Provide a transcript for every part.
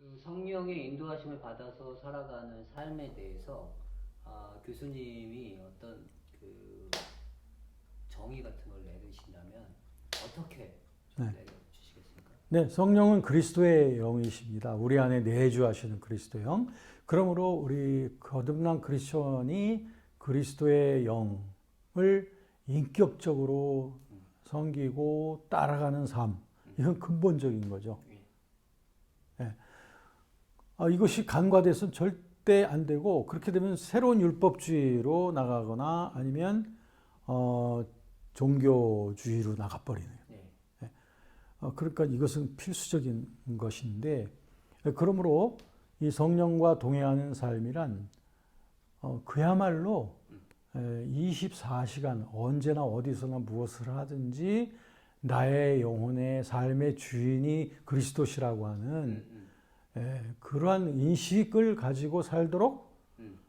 그 성령의 인도하심을 받아서 살아가는 삶에 대해서 교수님이 어떤 그 정의 같은 걸 내리신다면 어떻게 좀 네. 내려주시겠습니까? 네, 성령은 그리스도의 영이십니다. 우리 안에 내주하시는 그리스도의 영. 그러므로 우리 거듭난 크리스천이 그리스도의 영을 인격적으로 섬기고 따라가는 삶. 이건 근본적인 거죠. 예. 예. 이것이 간과돼서는 절대 안 되고, 그렇게 되면 새로운 율법주의로 나가거나 아니면 어, 종교주의로 나가버리네요. 네. 그러니까 이것은 필수적인 것인데, 그러므로 이 성령과 동행하는 삶이란 그야말로 24시간 언제나 어디서나 무엇을 하든지 나의 영혼의 삶의 주인이 그리스도시라고 하는 그러한 인식을 가지고 살도록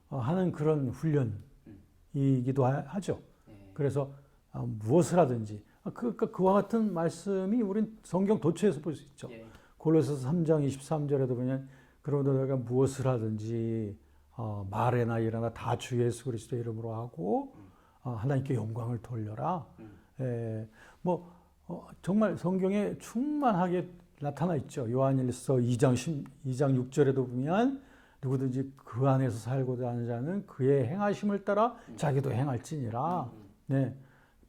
하는 그런 훈련이기도 하죠. 네. 그래서 무엇을 하든지 그와 같은 말씀이 우린 성경 도처에서 볼 수 있죠. 예. 골로새서 3장 23절에도 보면 그러므로 너희가 무엇을 하든지 말에나 일어나 다 주 예수 그리스도의 이름으로 하고 하나님께 영광을 돌려라. 정말 성경에 충만하게 나타나 있죠. 요한일서 2장 6절에도 보면 누구든지 그 안에서 살고자 하는 자는 그의 행하심을 따라 자기도 행할지니라. 네.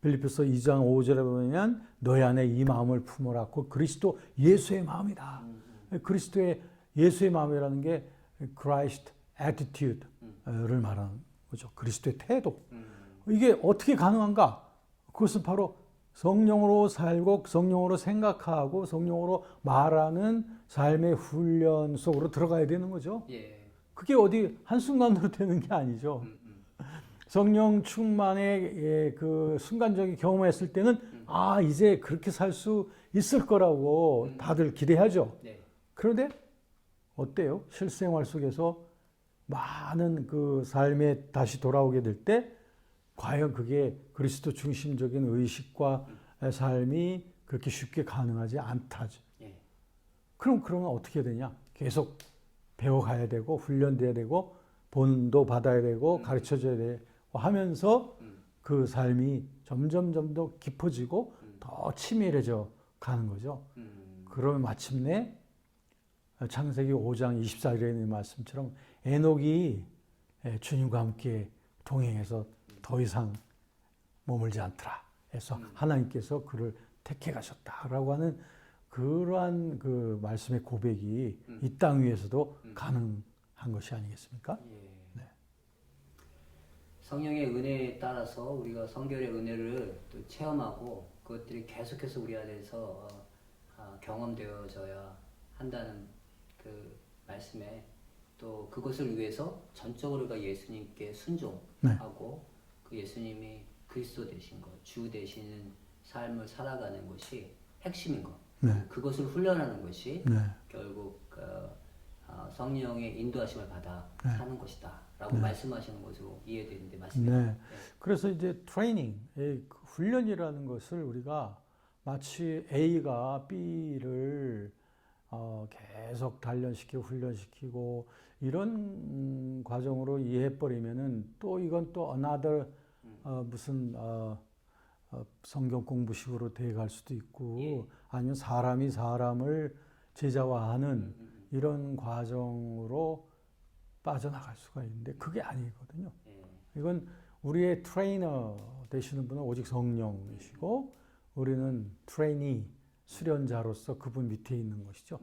빌립보서 2장 5절에 보면 너희 안에 이 마음을 품어라. 그 그리스도 예수의 마음이다. 그리스도의 예수의 마음이라는 게 Christ attitude를 말하는 거죠. 그리스도의 태도. 이게 어떻게 가능한가? 그것은 바로 성령으로 살고 성령으로 생각하고 성령으로 말하는 삶의 훈련 속으로 들어가야 되는 거죠. 예. 그게 어디 한순간으로 되는 게 아니죠. 성령 충만의 그 순간적인 경험했을 때는 이제 그렇게 살 수 있을 거라고 다들 기대하죠. 네. 그런데 어때요? 실생활 속에서 많은 그 삶에 다시 돌아오게 될 때 과연 그게 그리스도 중심적인 의식과 삶이 그렇게 쉽게 가능하지 않다죠. 예. 그러면 어떻게 되냐? 계속 배워가야 되고 훈련돼야 되고 본도 받아야 되고 가르쳐줘야 되고 하면서 그 삶이 점점 더 깊어지고 더 치밀해져 가는 거죠. 그러면 마침내 창세기 5장 24절에 있는 말씀처럼 에녹이 주님과 함께 동행해서 더 이상 머물지 않더라 해서 하나님께서 그를 택해 가셨다라고 하는 그러한 그 말씀의 고백이 이 땅 위에서도 가능한 것이 아니겠습니까? 예. 네. 성령의 은혜에 따라서 우리가 성결의 은혜를 또 체험하고 그것들이 계속해서 우리 안에서 경험되어져야 한다는 그 말씀에 또 그것을 위해서 전적으로 우리가 예수님께 순종하고 그 예수님이 그리스도 되신 것, 주 되시는 삶을 살아가는 것이 핵심인 것. 네. 그것을 훈련하는 것이 네. 결국 성령의 인도하심을 받아 네. 사는 것이다 라고 말씀하시는 것으로 이해되는데 맞습니까? 네. 그래서 이제 트레이닝, 훈련이라는 것을 우리가 마치 A가 B를 계속 단련시키고 훈련시키고 이런 과정으로 이해해버리면은 또 이건 또 another 무슨 성경 공부식으로 돼갈 수도 있고 아니면 사람이 사람을 제자화하는 이런 과정으로 빠져나갈 수가 있는데 그게 아니거든요. 이건 우리의 트레이너 되시는 분은 오직 성령이시고 우리는 트레이니 수련자로서 그분 밑에 있는 것이죠.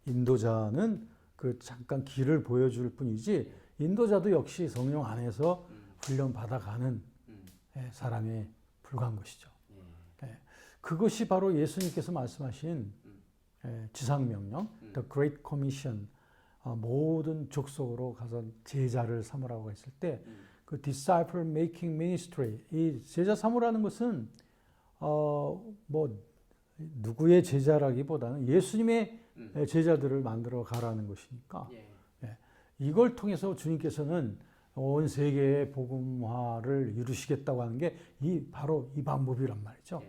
인도자는 그 잠깐 길을 보여줄 뿐이지 인도자도 역시 성령 안에서 훈련 받아가는 사람에 불과한 것이죠. 그것이 바로 예수님께서 말씀하신 지상명령, The Great Commission, 모든 족속으로 가서 제자를 삼으라고 했을 때 그 disciple making ministry, 이 제자 삼으라는 것은 누구의 제자라기보다는 예수님의 제자들을 만들어 가라는 것이니까 이걸 통해서 주님께서는 온 세계의 복음화를 이루시겠다고 하는 게 바로 이 방법이란 말이죠.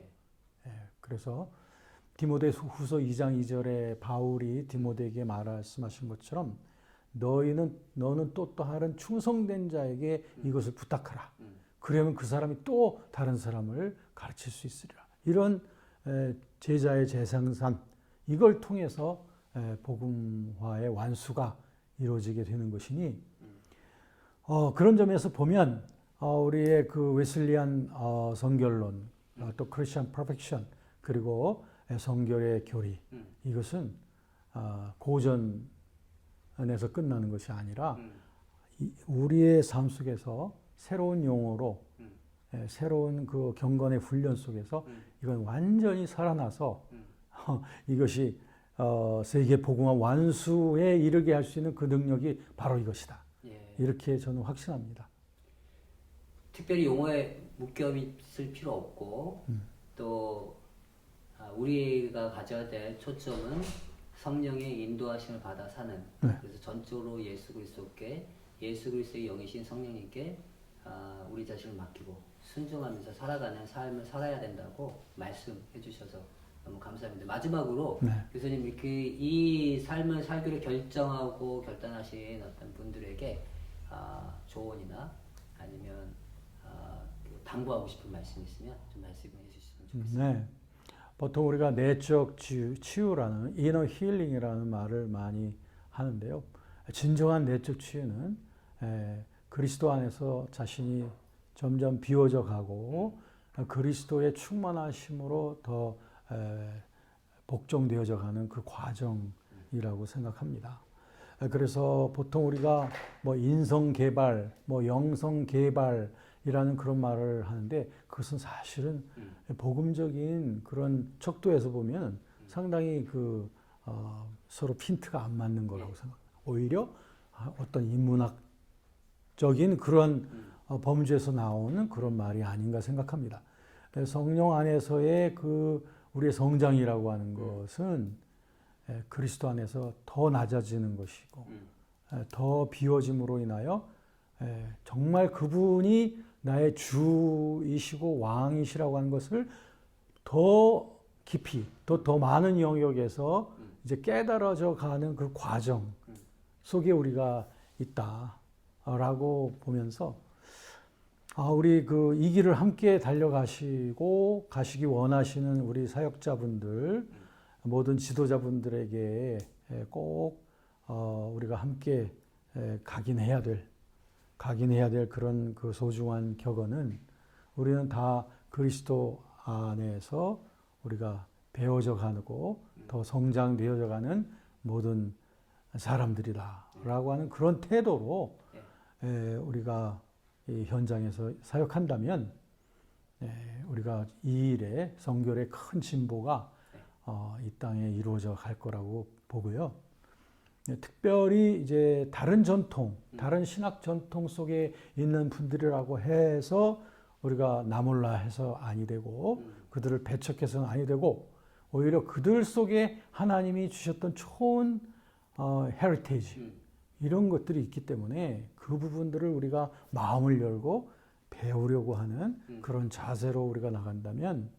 그래서 디모데후서 2장 2절에 바울이 디모데에게 말씀하신 것처럼 너는 또 다른 충성된 자에게 이것을 부탁하라. 그러면 그 사람이 또 다른 사람을 가르칠 수 있으리라. 이런 제자의 재생산, 이걸 통해서 복음화의 완수가 이루어지게 되는 것이니 그런 점에서 보면 우리의 그 웨슬리안 성결론, 또 크리스천 퍼펙션, 그리고 성결의 교리, 이것은 고전에서 끝나는 것이 아니라 우리의 삶 속에서 새로운 용어로 새로운 그 경건의 훈련 속에서 이건 완전히 살아나서 이것이 세계 복음화 완수에 이르게 할 수 있는 그 능력이 바로 이것이다. 예. 이렇게 저는 확신합니다. 특별히 용어에 묶여 있을 필요 없고 또 우리가 가져야 될 초점은 성령의 인도하심을 받아 사는 그래서 전적으로 예수 그리스도께 예수 그리스도의 영이신 성령님께 우리 자신을 맡기고 순종하면서 살아가는 삶을 살아야 된다고 말씀해 주셔서 너무 감사합니다. 마지막으로 교수님 이 삶을 살기로 결정하고 결단하신 어떤 분들에게 조언이나 아니면 당부하고 싶은 말씀이 있으면 좀 말씀해 주시면 좋겠습니다. 네. 보통 우리가 내적 치유라는 inner healing이라는 말을 많이 하는데요. 진정한 내적 치유는 그리스도 안에서 자신이 점점 비워져 가고 그리스도의 충만하심으로 더 복종되어져 가는 그 과정이라고 생각합니다. 그래서 보통 우리가 뭐 인성 개발, 뭐 영성 개발이라는 그런 말을 하는데 그것은 사실은 복음적인 그런 척도에서 보면 상당히 서로 핀트가 안 맞는 거라고 생각합니다. 오히려 어떤 인문학적인 그런 범주에서 나오는 그런 말이 아닌가 생각합니다. 성령 안에서의 우리의 성장이라고 하는 것은 그리스도 안에서 더 낮아지는 것이고 더 비워짐으로 인하여 정말 그분이 나의 주이시고 왕이시라고 하는 것을 더 깊이 더 많은 영역에서 이제 깨달아져 가는 그 과정 속에 우리가 있다라고 보면서 우리 이 길을 함께 가시기 원하시는 우리 사역자분들, 모든 지도자분들에게 꼭 우리가 함께 각인해야 될 그런 그 소중한 격언은 우리는 다 그리스도 안에서 우리가 배워져 가고 더 성장되어져 가는 모든 사람들이다라고 하는 그런 태도로 우리가 이 현장에서 사역한다면 우리가 이 일에 성결의 큰 진보가 이 땅에 이루어져 갈 거라고 보고요. 특별히 이제 다른 신학 전통 속에 있는 분들이라고 해서 우리가 나몰라 해서 아니 되고 그들을 배척해서는 아니 되고 오히려 그들 속에 하나님이 주셨던 좋은 헤리테이지 이런 것들이 있기 때문에 그 부분들을 우리가 마음을 열고 배우려고 하는 그런 자세로 우리가 나간다면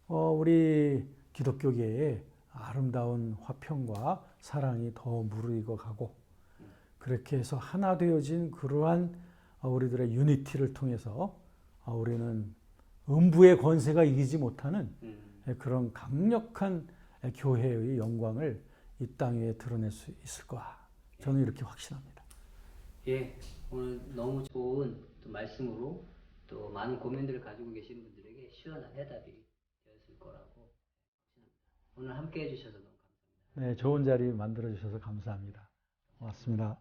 우리 기독교계에 아름다운 화평과 사랑이 더 무르익어 가고 그렇게 해서 하나 되어진 그러한 우리들의 유니티를 통해서 우리는 음부의 권세가 이기지 못하는 그런 강력한 교회의 영광을 이 땅 위에 드러낼 수 있을 거야. 저는 이렇게 확신합니다. 예, 오늘 너무 좋은 또 말씀으로 또 많은 고민들을 가지고 계시는 분들에게 시원한 해답이 되었을 거라고 확신합니다. 오늘 함께 해주셔서 너무 감사합니다. 네, 좋은 자리 만들어 주셔서 감사합니다. 고맙습니다.